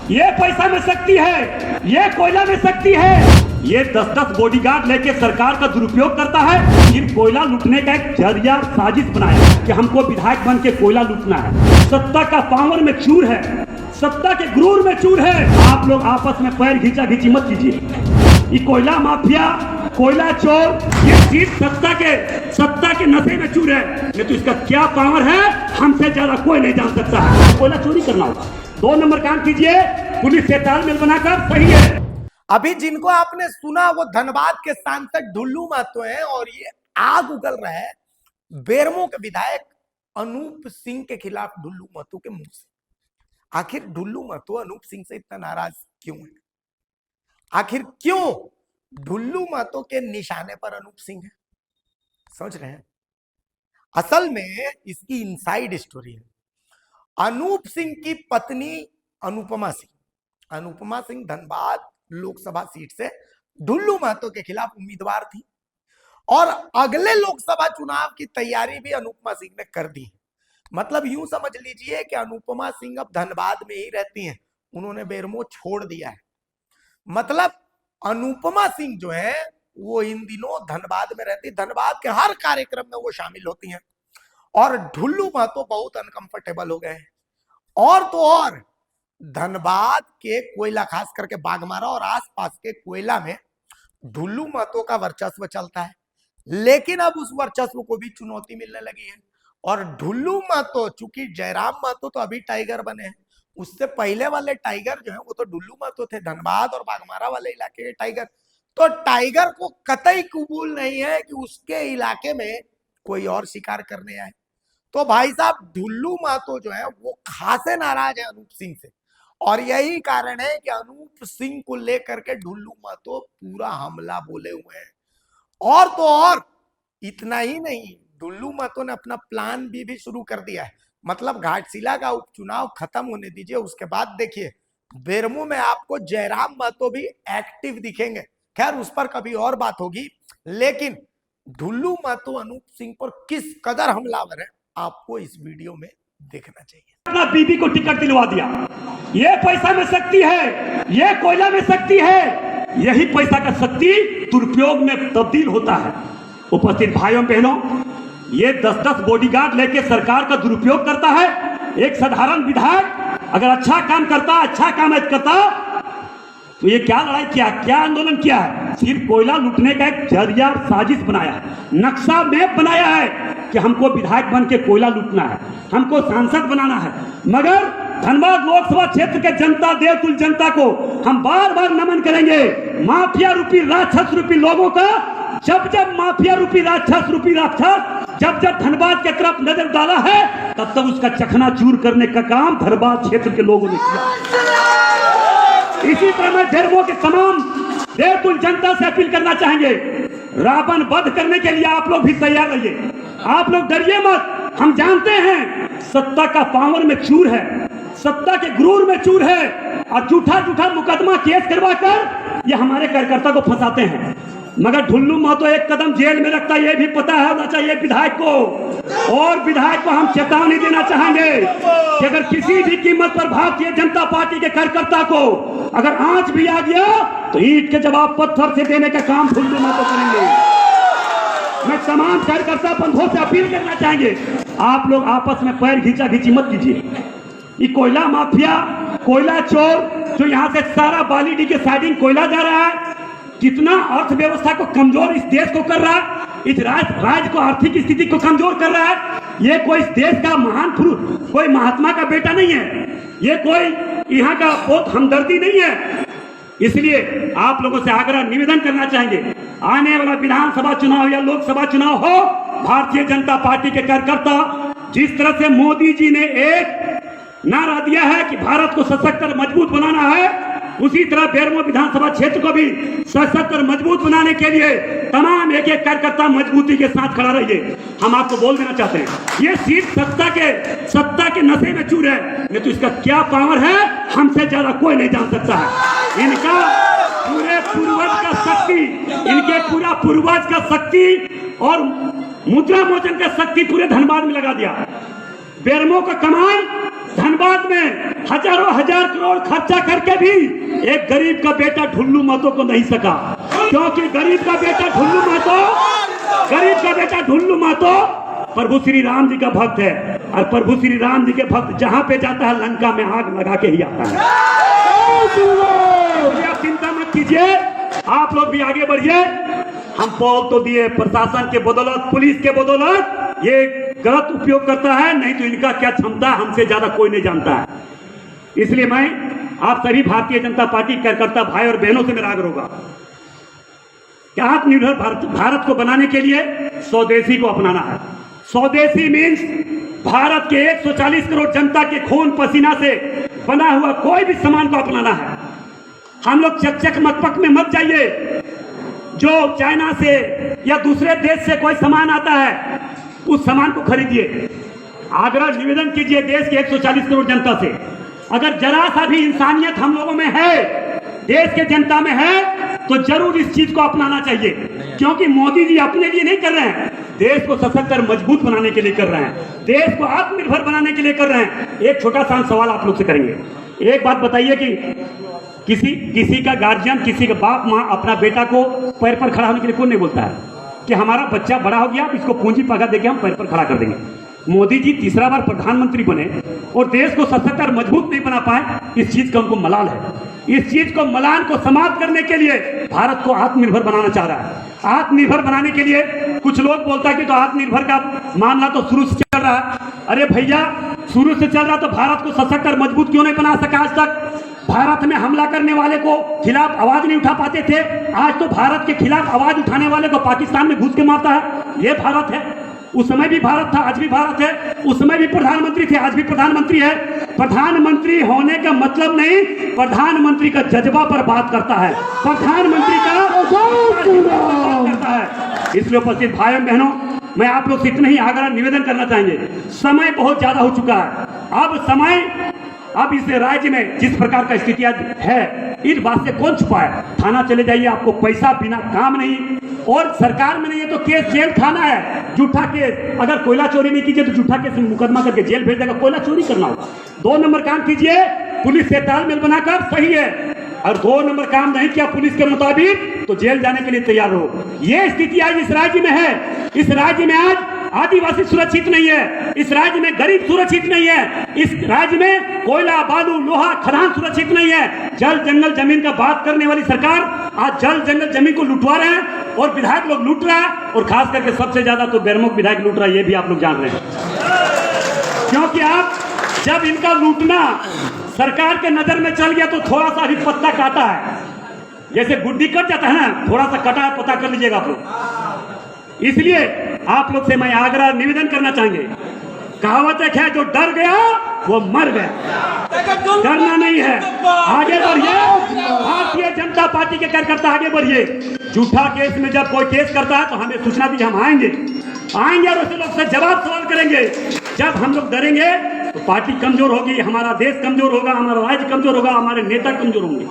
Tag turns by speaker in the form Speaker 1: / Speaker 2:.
Speaker 1: ये पैसा में शक्ति है, ये कोयला में शक्ति है। ये 10-10 बॉडीगार्ड लेके सरकार का दुरुपयोग करता है। फिर कोयला लूटने का एक जरिया साजिश बनाया कि हमको विधायक बन के कोयला लूटना है। सत्ता का पावर में चूर है, सत्ता के गुरूर में चूर है। आप लोग आपस में पैर घींचा घींची मत कीजिए। ये कोयला माफिया, कोयला चोर, ये चीज सत्ता के नशे में चूर है। नहीं तो इसका क्या पावर है हमसे ज्यादा कोई नहीं जान सकता है। कोयला चोरी करना होगा, 2 नंबर काम कीजिए, पुलिस से तालमेल बनाकर सही है।
Speaker 2: अभी जिनको आपने सुना वो धनबाद के सांसद ढुल्लू महतो हैं और ये आग उगल रहा है बेरमो के विधायक अनूप सिंह के खिलाफ ढुल्लू महतो के मुंह से। आखिर ढुल्लू महतो अनूप सिंह से इतना नाराज क्यों है? आखिर क्यों ढुल्लू महतो के निशाने पर अनूप सिंह है? समझ रहे हैं? असल में इसकी इनसाइड स्टोरी है। अनूप सिंह की पत्नी अनुपमा सिंह धनबाद लोकसभा सीट से ढुल्लू महतो के खिलाफ उम्मीदवार थी और अगले लोकसभा चुनाव की तैयारी भी अनुपमा सिंह ने कर दी। मतलब यूं समझ लीजिए कि अनुपमा सिंह अब धनबाद में ही रहती हैं, उन्होंने बेरमो छोड़ दिया है। मतलब अनुपमा सिंह जो है वो इन दिनों धनबाद में रहती, धनबाद के हर कार्यक्रम में वो शामिल होती हैं और ढुल्लू महतो बहुत अनकंफर्टेबल हो गए हैं। और तो और धनबाद के कोयला, खास करके बाघमारा और आसपास के कोयला में ढुल्लू महतो का वर्चस्व चलता है, लेकिन अब उस वर्चस्व को भी चुनौती मिलने लगी है। और ढुल्लू महतो, चूंकि जयराम महतो तो अभी टाइगर बने हैं, उससे पहले वाले टाइगर जो है वो तो ढुल्लू महतो थे, धनबाद और बाघमारा वाले इलाके के टाइगर। तो टाइगर को कतई कबूल नहीं है कि उसके इलाके में कोई और शिकार करने आए। तो भाई साहब ढुल्लू महतो जो है वो खासे नाराज है अनूप सिंह से और यही कारण है कि अनूप सिंह को लेकर के ढुल्लू महतो पूरा हमला बोले हुए हैं। और तो और इतना ही नहीं, ढुल्लू महतो ने अपना प्लान भी शुरू कर दिया है। मतलब घाटशिला का उपचुनाव खत्म होने दीजिए, उसके बाद देखिए बेरमो में आपको जयराम महतो भी एक्टिव दिखेंगे। खैर उस पर कभी और बात होगी, लेकिन ढुल्लू महतो अनूप सिंह पर किस कदर हमलावर है आपको इस वीडियो में देखना चाहिए।
Speaker 1: अपना बीबी को टिकट दिलवा दिया। ये पैसा में शक्ति है, ये कोयला में शक्ति है। यही पैसा का शक्ति दुरुपयोग में तब्दील होता है। उपस्थित भाइयों बहनों, ये 10-10 बॉडीगार्ड लेके सरकार का दुरुपयोग करता है। एक साधारण विधायक अगर अच्छा काम करता तो ये क्या लड़ाई किया, क्या आंदोलन किया है? सिर्फ कोयला लूटने का एक जरिया साजिश बनाया है, नक्शा मैप बनाया है कि हमको विधायक बन के कोयला लूटना है, हमको सांसद बनाना है। मगर धनबाद लोकसभा क्षेत्र के जनता, देवतुल जनता को हम बार बार नमन करेंगे। माफिया रूपी राक्षस रूपी लोगों का जब माफिया रूपी राक्षस जब धनबाद की तरफ नजर डाला है तब उसका चकनाचूर करने का काम धनबाद क्षेत्र के लोगों ने किया। इसी तरह मैं बेरमो के तमाम देवतुल जनता से अपील करना चाहेंगे, रावण वध करने के लिए आप लोग भी तैयार रहिए। आप लोग डरिए मत। हम जानते हैं सत्ता का पावर में चूर है, सत्ता के गुरूर में चूर है और झूठा मुकदमा केस करवा कर ये हमारे कार्यकर्ता को फंसाते हैं। मगर ढुल्लू महतो एक कदम जेल में रखता है, ये भी पता होना चाहिए विधायक को। और विधायक को हम चेतावनी देना चाहेंगे कि अगर किसी भी कीमत पर भारतीय जनता पार्टी के कार्यकर्ता को अगर आंच भी आ गया तो ईंट के जवाब पत्थर से देने का काम ढुल्लू महतो करेंगे। मैं तमाम कार्यकर्ता बंधुओं से अपील करना चाहेंगे, आप लोग आपस में पैर घींचा घींची मत कीजिए। ये कोयला माफिया, कोयला चोर जो यहाँ से सारा बालीडी के साइडिंग कोयला जा रहा है, कितना अर्थव्यवस्था को कमजोर इस देश को कर रहा है, इस राज्य को आर्थिक स्थिति को कमजोर कर रहा है। ये कोई इस देश का महान पुरुष, कोई महात्मा का बेटा नहीं है, ये कोई यहाँ का बहुत हमदर्दी नहीं है। इसलिए आप लोगों से आग्रह निवेदन करना चाहेंगे, आने वाला विधानसभा चुनाव या लोकसभा चुनाव हो, भारतीय जनता पार्टी के कार्यकर्ता जिस तरह से मोदी जी ने एक नारा दिया है कि भारत को सशक्त और मजबूत बनाना है, उसी तरह बेरमो विधानसभा क्षेत्र को भी सशक्त और मजबूत बनाने के लिए तमाम एक कार्यकर्ता मजबूती के साथ खड़ा रहिए। हम आपको बोल देना चाहते हैं, ये सीट सत्ता के नशे में चूर है। नहीं तो इसका क्या पावर है हमसे ज्यादा कोई नहीं जान सकता है। इनका पूरे पूर्वज का शक्ति, इनके पूरा पूर्वज का शक्ति और मुद्रा मोचन का शक्ति पूरे धनबाद में लगा दिया। बेरमो का कमाल धनबाद में हजारों हजार करोड़ खर्चा करके भी एक गरीब का बेटा ढुल्लू महतो को नहीं सका, क्योंकि गरीब का बेटा ढुल्लू महतो प्रभु श्री राम जी का भक्त है, और प्रभु श्री राम जी के भक्त जहां पे जाता है लंका में आग लगा के ही आता है। आप चिंता मत कीजिए, आप लोग भी आगे बढ़िए। हम पोल तो दिए, प्रशासन के बदौलत, पुलिस के बदौलत ये गलत उपयोग करता है, नहीं तो इनका क्या क्षमता हमसे ज्यादा कोई नहीं जानता है। इसलिए मैं आप सभी भारतीय जनता पार्टी कार्यकर्ता भाई और बहनों से मेरा आग्रह होगा कि आत्मनिर्भर भारत को बनाने के लिए स्वदेशी को अपनाना है। स्वदेशी मीन्स भारत के 140 करोड़ जनता के खून पसीना से बना हुआ कोई भी सामान को अपनाना है। हम लोग चकचक मकपक में मत जाइए। जो चाइना से या दूसरे देश से कोई सामान आता है उस सामान को खरीदिए। आग्रह निवेदन कीजिए देश के 140 करोड़ जनता से, अगर जरा सा भी इंसानियत हम लोगों में है, देश के जनता में है, तो जरूर इस चीज को अपनाना चाहिए। क्योंकि मोदी जी अपने लिए नहीं कर रहे हैं, देश को सशक्त और मजबूत बनाने के लिए कर रहे हैं, देश को आत्मनिर्भर बनाने के लिए कर रहे हैं। एक छोटा सा सवाल आप लोग से करेंगे। एक बात बताइए कि किसी का गार्जियन, किसी का बाप माँ अपना बेटा को पैर पर खड़ा होने के लिए कौन नहीं बोलता है कि हमारा बच्चा बड़ा हो गया, इसको पूंजी पगा देके हम पैर पर खड़ा कर देंगे। मोदी जी तीसरा बार प्रधानमंत्री बने और देश को सशक्त और मजबूत नहीं बना पाए, इस चीज का उनको मलाल है। इस चीज को, मलाल को समाप्त करने के लिए भारत को आत्मनिर्भर बनाना चाह रहा है। आत्मनिर्भर बनाने के लिए कुछ लोग बोलता है कि तो आत्मनिर्भर का मामला तो शुरू से चल रहा है। अरे भैया, शुरू से चल रहा तो भारत को सशक्त और मजबूत क्यों नहीं बना सका आज तक? भारत में हमला करने वाले को खिलाफ आवाज नहीं उठा पाते थे, आज तो भारत के खिलाफ आवाज उठाने वाले को पाकिस्तान में घुस के मारता है। ये भारत है। उस समय भी भारत था, आज भी भारत है। उस समय भी प्रधानमंत्री थे, आज भी प्रधानमंत्री है। प्रधानमंत्री होने का मतलब नहीं, प्रधानमंत्री का जज्बा पर बात करता है, प्रधानमंत्री का करता है। इसलिए उपस्थित भाइयों बहनों, मैं आप लोग से इतना ही आग्रह निवेदन करना चाहेंगे, समय बहुत ज्यादा हो चुका है। अब इस राज्य में जिस प्रकार का स्थिति है, इस बात से कौन छुपाए? थाना चले जाइए, आपको पैसा बिना काम नहीं, और सरकार में नहीं है तो केस जेल खाना है। झूठा केस, अगर कोयला चोरी नहीं कीजिए तो झूठा केस में मुकदमा करके जेल भेज देगा। कोयला चोरी करना होगा, 2 नंबर काम कीजिए, पुलिस से तालमेल बनाकर, सही है। और 2 नंबर काम नहीं किया पुलिस के मुताबिक तो जेल जाने के लिए तैयार हो। ये स्थिति आज इस राज्य में है। इस राज्य में आज आदिवासी सुरक्षित नहीं है, इस राज्य में गरीब सुरक्षित नहीं है, इस राज्य में कोयला, बालू, लोहा, खदान सुरक्षित नहीं है। जल जंगल जमीन का बात करने वाली सरकार आज जल जंगल जमीन को लुटवा रहे हैं और विधायक लोग लूट रहा है, और खास करके सबसे ज्यादा तो बेरमुख विधायक लूट रहा है। ये भी आप लोग जान रहे हैं, क्योंकि आप जब इनका लूटना सरकार के नजर में चल गया तो थोड़ा सा भी पत्ता काटा है, जैसे गुड्डी कट जाता है ना, थोड़ा सा कटा है, पता कर लीजिएगा आप लोग। इसलिए आप लोग से मैं आग्रह निवेदन करना चाहेंगे, कहावत एक है, जो डर गया वो मर गया। डरना नहीं है, आगे बढ़िए। भारतीय जनता पार्टी के कार्यकर्ता आगे बढ़िए। झूठा केस में जब कोई केस करता है तो हमें सूचना दीजिए, हम आएंगे और ऐसे लोग से जवाब सवाल करेंगे। जब हम लोग डरेंगे तो पार्टी कमजोर होगी, हमारा देश कमजोर होगा, हमारा राज्य कमजोर होगा, हमारे नेता कमजोर होंगे।